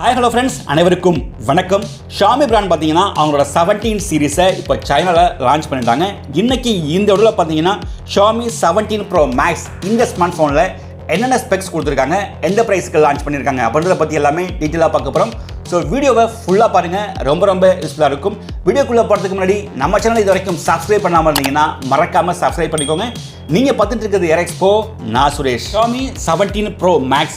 Hi hello friends, அனைவருக்கும் வணக்கம். Xiaomi brand பாத்தீங்கன்னா அவங்களோட 17 சீரிஸை இப்போ சைனால லான்ச் பண்ணிட்டாங்க. இன்னைக்கு இந்த வீடியோல பாத்தீங்கன்னா Xiaomi 17 Pro Max இந்த ஸ்மார்ட் போன்ல என்னென்ன ஸ்பெக்ஸ் கொடுத்திருக்காங்க, எந்த பிரைஸ்க்கு லான்ச் பண்ணிருக்காங்க அப்படின்றத பத்தி எல்லாமே டீடைலா பார்க்க போறோம். ஸோ வீடியோவை ஃபுல்லாக பாருங்கள், ரொம்ப யூஸ்ஃபுல்லாக இருக்கும். வீடியோக்குள்ளே போகிறதுக்கு முன்னாடி நம்ம சேனல் இது வரைக்கும் சப்ஸ்கிரைப் பண்ணாமல் இருந்தீங்கன்னா மறக்காமல் சப்ஸ்கிரைப் பண்ணிக்கோங்க. நீங்கள் பார்த்துட்டு இருக்கிறது Expo, நான் சுரேஷ். Xiaomi 17 Pro Max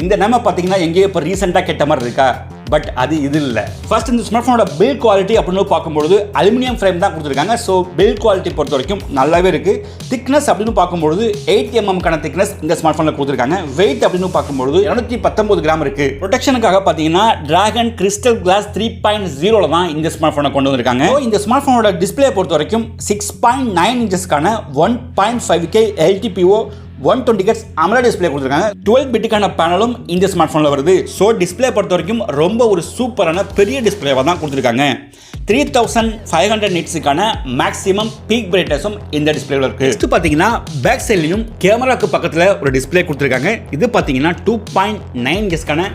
இந்த நேம் பார்த்தீங்கன்னா எங்கேயோ இப்போ ரீசெண்டாக கேட்ட மாதிரி இருக்கா, பட் அது இது இல்லை. ஃபர்ஸ்ட் இந்த ஸ்மார்ட் ஃபோனோட பில்ட் குவாலிட்டி அப்படின்னு பார்க்கும்போது அலுமினியம் ஃப்ரேம் தான் கொடுத்துருக்காங்க. ஸோ பில்ட் குவாலிட்டி பொறுத்த வரைக்கும் நல்லாவே இருக்குது. திக்னஸ் அப்படின்னு பார்க்கும்போது 8 mm திக்னஸ் இந்த ஸ்மார்ட் ஃபோனில் கொடுத்துருக்காங்க. வெயிட் அப்படின்னு பார்க்கும்போது 219 கிராம் இருக்குது. ப்ரொடெக்ஷனுக்காக பார்த்தீங்கன்னா டிராகன் கிறிஸ்டல் கிளாஸ் 3.0 தான் இந்த ஸ்மார்ட் ஃபோனை கொண்டு வந்திருக்காங்க. இந்த ஸ்மார்ட் ஃபோனோட டிஸ்பிளே பொறுத்த வரைக்கும் 6.9 இன்ச்சஸ்க்கான 1.5K LTPO 120 Hz AMOLED display கொடுத்திருக்காங்க. 12 பிட்டுக்கான பேனலும் இந்த ஸ்மார்ட் போன்ல வருது. சோ டிஸ்ப்ளே பொறுத்த வரைக்கும் ரொம்ப ஒரு சூப்பரான பெரிய டிஸ்ப்ளேவா தான் கொடுத்திருக்காங்க. 3500 nitsக்கான மேக்ஸிமம் பீக் பிரைட்னஸும் இந்த டிஸ்ப்ளேல இருக்கு. நெக்ஸ்ட் பாத்தீங்கன்னா பேக் சைடுலயும் கேமராக்கு பக்கத்துல ஒரு டிஸ்ப்ளே கொடுத்திருக்காங்க. இது பாத்தீங்கன்னா 2.9 இன்ச்க்கான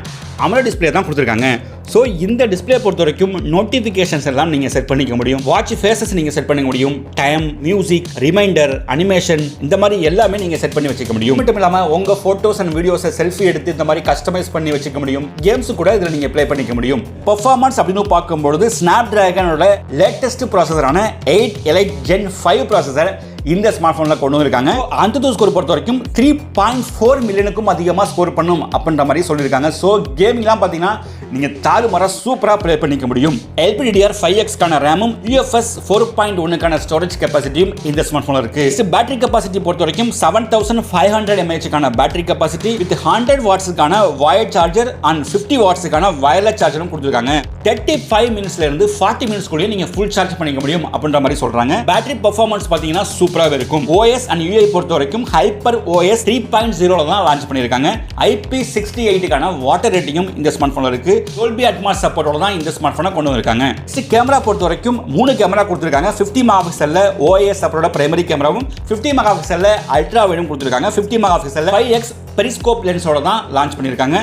AMOLED டிஸ்ப்ளே தான் கொடுத்திருக்காங்க. ஸோ இந்த டிஸ்பிளே பொறுத்த வரைக்கும் நோட்டிஃபிகேஷன்ஸ் எல்லாம் நீங்கள் செட் பண்ணிக்க முடியும். வாட்ச் ஃபேஸஸ் நீங்கள் செட் பண்ணிக்க முடியும். டைம், மியூசிக், ரிமைண்டர், அனிமேஷன் இந்த மாதிரி எல்லாமே நீங்கள் செட் பண்ணி வச்சுக்க முடியும். மட்டும் இல்லாமல் உங்கள் ஃபோட்டோஸ் அண்ட் வீடியோஸை செல்ஃபி எடுத்து இந்த மாதிரி கஸ்டமைஸ் பண்ணி வச்சுக்க முடியும். கேம்ஸ் கூட இதில் நீங்கள் ப்ளே பண்ணிக்க முடியும். பெர்ஃபார்மன்ஸ் அப்படின்னு பார்க்கும்பொழுது ஸ்னாப்டிராகனோட லேட்டஸ்ட் ப்ராசஸரான 8 Elite Gen 5 ப்ராசஸர் இந்த ஸ்மார்ட் போன்ல கொண்டு வந்திருக்காங்க. அந்த ஸ்கோர் பொறுத்த வரைக்கும் 3.4 மில்லியனுக்கும் அதிகமாக ஸ்கோர் பண்ணும் அப்படின்ற மாதிரி சொல்லியிருக்காங்க. ஸோ கேமிங்லாம் பார்த்தீங்கன்னா நீங்கள் தாறுமாறா சூப்பராக ப்ளே பண்ணிக்க முடியும். LPDDR5X ரேமும் UFS 4.1 ஸ்டோரேஜ் கெப்பாசிட்டியும் இந்த ஸ்மார்ட் போன்ல இருக்கு. பேட்டரி கெப்பாசிட்டி பொறுத்த வரைக்கும் 7500 mAh பேட்டரி கெப்பாசிட்டி வித் 100 வாட்ஸ்க்கான வயர்ட் சார்ஜர் அண்ட் 50 வாட்ஸ்க்கான வயர்லெஸ் சார்ஜரும் கொடுத்துருக்காங்க. 35 மினிட்ஸ்ல இருந்து 40 மினிட்ஸ்க்குள்ளே நீங்க ஃபுல் சார்ஜ் பண்ணிக்க முடியும் அப்படின்ற மாதிரி சொல்றாங்க. பேட்டரி பெர்ஃபார்மன்ஸ் பார்த்தீங்கன்னா சூப்பராக இருக்கும். OS அண்ட் UI பொறுத்த வரைக்கும் HyperOS 3.0 தான் லான்ச் பண்ணியிருக்காங்க. IP68க்கான வாட்டர் ரேட்டிங்கும் இந்த ஸ்மார்ட் போன்ல இருக்கு. Dolby Atmos சப்போர்ட்டோட தான் இந்த ஸ்மார்ட் போனை கொண்டு வந்திருக்காங்க. கேமரா பொறுத்த வரைக்கும் 3 கேமரா கொடுத்திருக்காங்க. 50 மெகாபிக்சல்ல OIS சப்போர்ட்டோட பிரைமரி கேமராவும் 50 மெகாபிக்சல்ல அல்ட்ரா வைடும் கொடுத்திருக்காங்க. 50 மெகாபிக்சல்ல 5x பெரிஸ்கோப் லென்ஸோட தான் லான்ச் பண்ணியிருக்காங்க.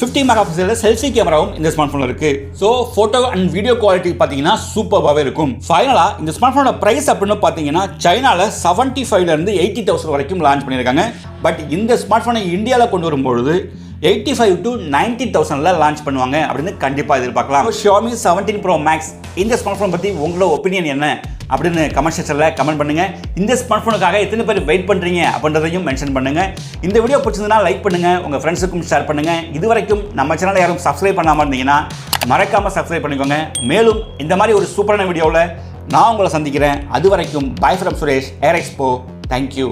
50 மெகாபிக்சல்ல செல்ஃபி கேமராவும் இந்த ஸ்மார்ட் போன்ல இருக்கு. So photo and video quality பாத்தீங்கன்னா சூப்பராகவே இருக்கும். ஃபைனலா இந்த ஸ்மார்ட் போனோட பிரைஸ் அப்படின்னு பாத்தீங்கன்னா சைனால 75 ல இருந்து 80,000 வரைக்கும் லான்ச் பண்ணியிருக்காங்க. பட் இந்த ஸ்மார்ட் போனை இந்தியால கொண்டு வரும்போது 85 to 90,000 லான்ச் பண்ணுவாங்க அப்படின்னு கண்டிப்பா எதிர்பார்க்கலாம். Xiaomi 17 Pro Max இந்த ஸ்மார்ட் போன் பத்தி உங்களோட ஒப்பீனியன் என்ன அப்படின்னு கமெண்ட் செக்ஷன்ல கமெண்ட் பண்ணுங்க. இந்த ஸ்மார்ட் போனுக்காக எத்தனை பேர் வெயிட் பண்றீங்க அப்படின்றதையும் மென்ஷன் பண்ணுங்க. இந்த வீடியோ பிடிச்சிருந்தா லைக் பண்ணுங்க, உங்க ஃப்ரெண்ட்ஸுக்கும் ஷேர் பண்ணுங்க. இதுவரைக்கும் நம்ம சேனலை யாரும் சப்ஸ்கிரைப் பண்ணாம இருந்தீங்கன்னா மறக்காம சப்ஸ்கிரைப் பண்ணிக்கோங்க. மேலும் இந்த மாதிரி ஒரு சூப்பரான வீடியோவில் நான் உங்களை சந்திக்கிறேன். அது வரைக்கும் by from Suresh, Expo. Thank you.